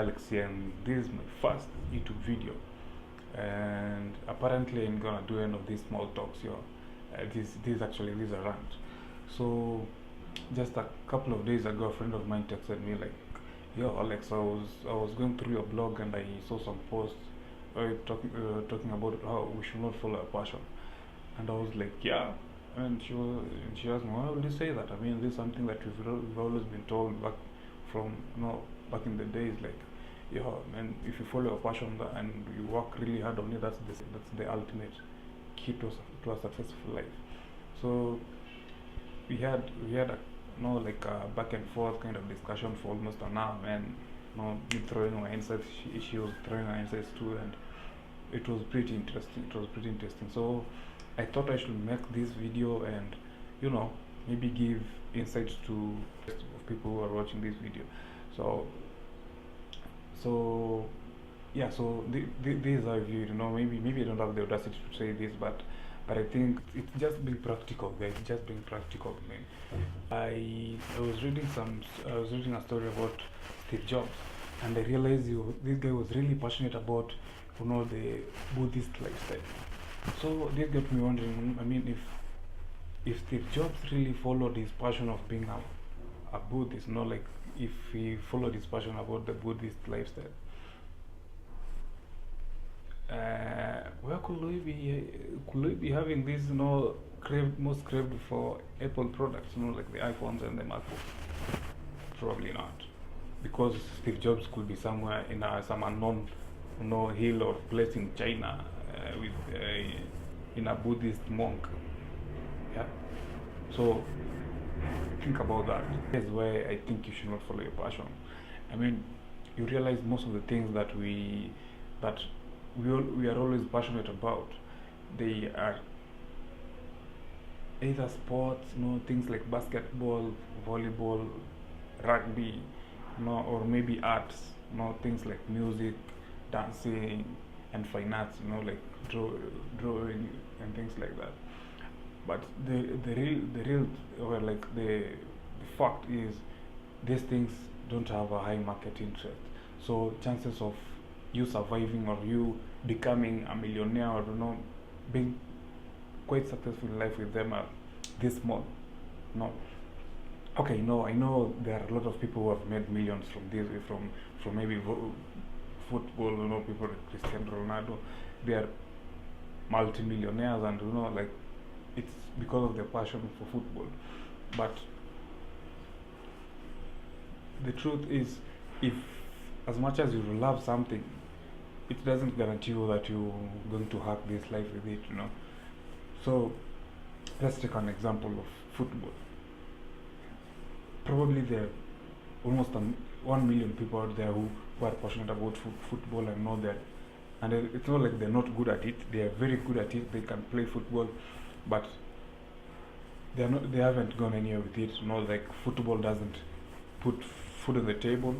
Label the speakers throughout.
Speaker 1: Galaxy, and this is my first YouTube video. And apparently, I'm gonna do one of these small talks here. This is a rant. So, just a couple of days ago, a friend of mine texted me like, "Yo, Alex, I was going through your blog and I saw some posts talking about how we should not follow our passion." And I was like, "Yeah." And she asked me, "Why would you say that? I mean, this is something that we've always been told back in the days, like, yeah, and if you follow your passion and you work really hard on it, that's the ultimate key to a successful life." So we had a like a back and forth kind of discussion for almost an hour, and me throwing my insights, she was throwing her insights too, and it was pretty interesting. So I thought I should make this video and maybe give insights to people who are watching this video. So yeah, so this is how I view it. Maybe I don't have the audacity to say this, but I think it's just being practical, guys. Just being practical, man. I was reading a story about Steve Jobs, and I realized this guy was really passionate about the Buddhist lifestyle. So this got me wondering. I mean, if Steve Jobs really followed his passion of being a Buddhist, like if he followed his passion about the Buddhist lifestyle, where could we be having this most craved for Apple products, like the iPhones and the MacBooks? Probably not, because Steve Jobs could be somewhere in some unknown hill or place in China in a Buddhist monk. Yeah. So think about that. That's why I think you should not follow your passion. I mean, you realize most of the things that we are always passionate about, they are either sports, things like basketball, volleyball, rugby, or maybe arts, things like music, dancing, and fine arts, like drawing and things like that. But the fact is, these things don't have a high market interest. So chances of you surviving or you becoming a millionaire or being quite successful in life with them are this small. No. Okay, I know there are a lot of people who have made millions from this, from maybe football. People like Cristiano Ronaldo, they are multi-millionaires, and like it's because of their passion for football. But the truth is, if as much as you love something, it doesn't guarantee you that you're going to hack this life with it. So let's take an example of football. Probably there are almost 1 million people out there who are passionate about football and know that. And it's not like they're not good at it. They are very good at it. They can play football, but they haven't gone anywhere with it. Like football doesn't put food on the table,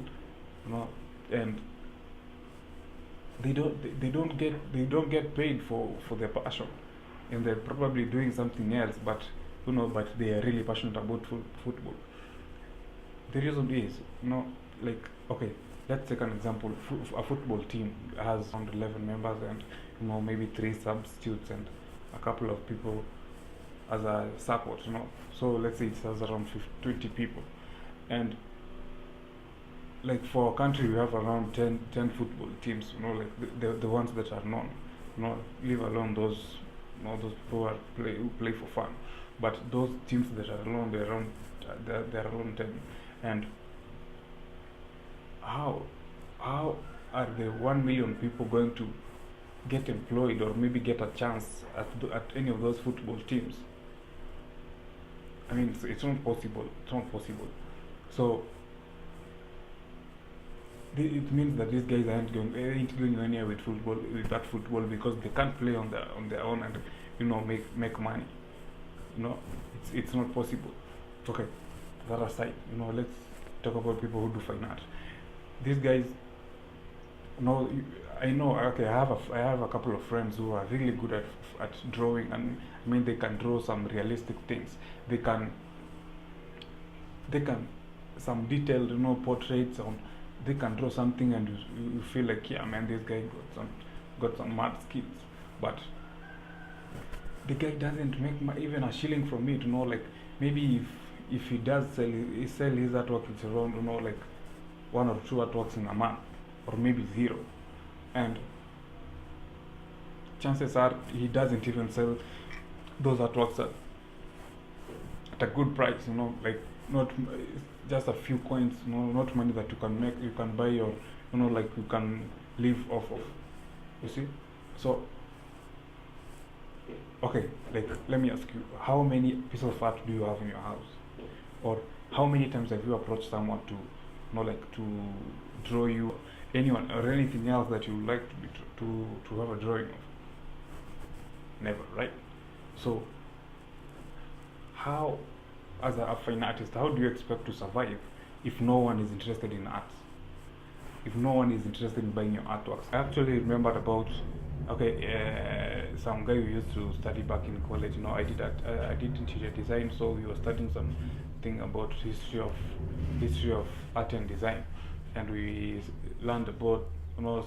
Speaker 1: and they don't get paid for their passion, and they're probably doing something else, but they are really passionate about football. The reason is, like, okay, let's take an example. A football team has around 11 members, and maybe 3 substitutes and a couple of people as a support. So let's say it has around 20 people, and like for our country we have around 10 football teams, like the ones that are known, leave alone those those people who play for fun. But those teams that are alone, they're around 10. And how are the 1 million people going to get employed or maybe get a chance at any of those football teams? I mean, it's not possible. So it means that these guys ain't going anywhere with that football, because they can't play on their own and make money. It's not possible. Okay, that aside, let's talk about people who do fine art. These guys, I know. Okay, I have a couple of friends who are really good at drawing, and I mean they can draw some realistic things. They can some detailed portraits on they can draw something and you feel like, yeah man, this guy got some mad skills, but the guy doesn't make even a shilling from it, like maybe if he does sell his artwork, it's around, like 1 or 2 artworks in a month, or maybe 0, and chances are he doesn't even sell those artworks at a good price, like not just a few coins, not money that you can buy, or like you can live off of, you see. So okay, like let me ask you, how many pieces of art do you have in your house, or how many times have you approached someone to like to draw you, anyone or anything else that you would like to have a drawing of? Never, right? So how, as a fine artist, how do you expect to survive if no one is interested in art, if no one is interested in buying your artworks? I actually remembered about some guy who used to study back in college. I did interior design, so we were studying something about history of art and design, and we learned about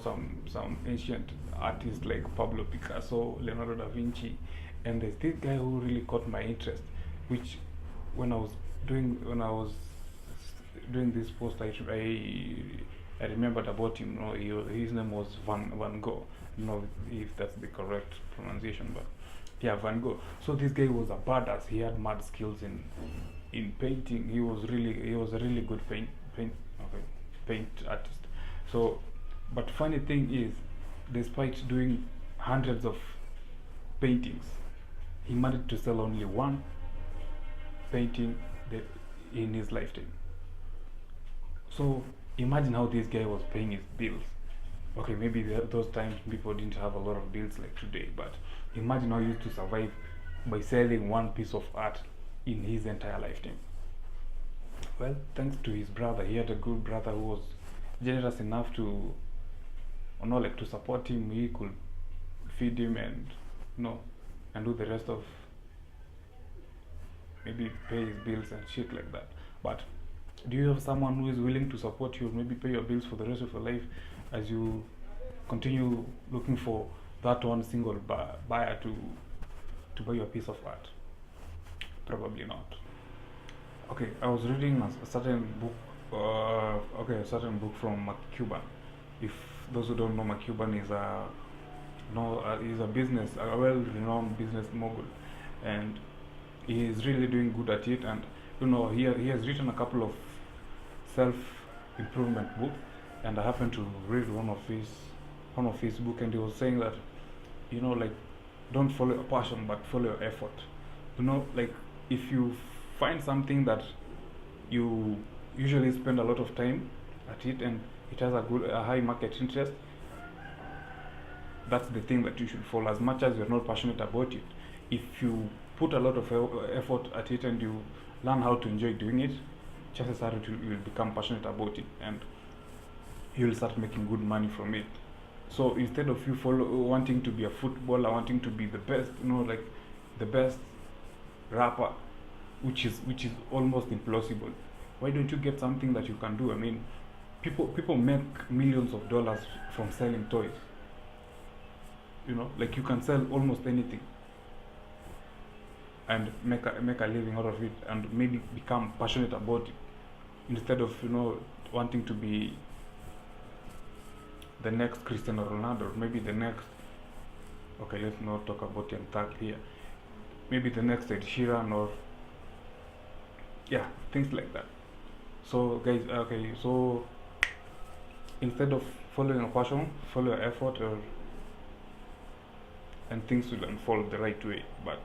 Speaker 1: some ancient artists like Pablo Picasso, Leonardo da Vinci, and there's this guy who really caught my interest, which when I was doing this post, I remembered about him. His name was Van Gogh. If that's the correct pronunciation, but yeah, Van Gogh. So this guy was a badass. He had mad skills in painting. He was a really good paint artist. So, but funny thing is, despite doing hundreds of paintings, he managed to sell only one painting in his lifetime. So imagine how this guy was paying his bills. Okay, maybe those times people didn't have a lot of bills like today, but imagine how he used to survive by selling one piece of art in his entire lifetime. Well, thanks to his brother, he had a good brother who was generous enough to to support him. He could feed him and and do the rest of, maybe pay his bills and shit like that. But do you have someone who is willing to support you, maybe pay your bills for the rest of your life, as you continue looking for that one single buyer to buy your piece of art? Probably not. Okay, I was reading a certain book. A certain book from McCuban. If those who don't know, McCuban is a well-renowned business mogul, and he is really doing good at it. And he has written a couple of self-improvement books, and I happened to read one of his book, and he was saying that don't follow your passion, but follow your effort. Like if you find something that you usually spend a lot of time at it, and it has a high market interest, that's the thing that you should follow, as much as you're not passionate about it. If you put a lot of effort at it and you learn how to enjoy doing it, chances are you will become passionate about it, and you'll start making good money from it. So instead of you wanting to be a footballer, wanting to be the best, like the best rapper, which is almost impossible, why don't you get something that you can do? I mean, people make millions of dollars from selling toys. Like you can sell almost anything and make a living out of it, and maybe become passionate about it, instead of wanting to be the next Cristiano Ronaldo, maybe the next, okay, let's not talk about Young Thug here, maybe the next Ed Sheeran, or things like that. So guys, okay, so instead of following a passion, follow your effort, and things will unfold the right way. But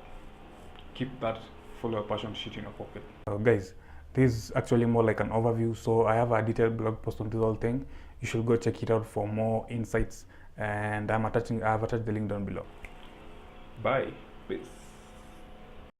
Speaker 1: keep that follow your passion shit in your pocket. Guys, this is actually more like an overview, so I have a detailed blog post on this whole thing. You should go check it out for more insights, and I have attached the link down below. Bye. Peace.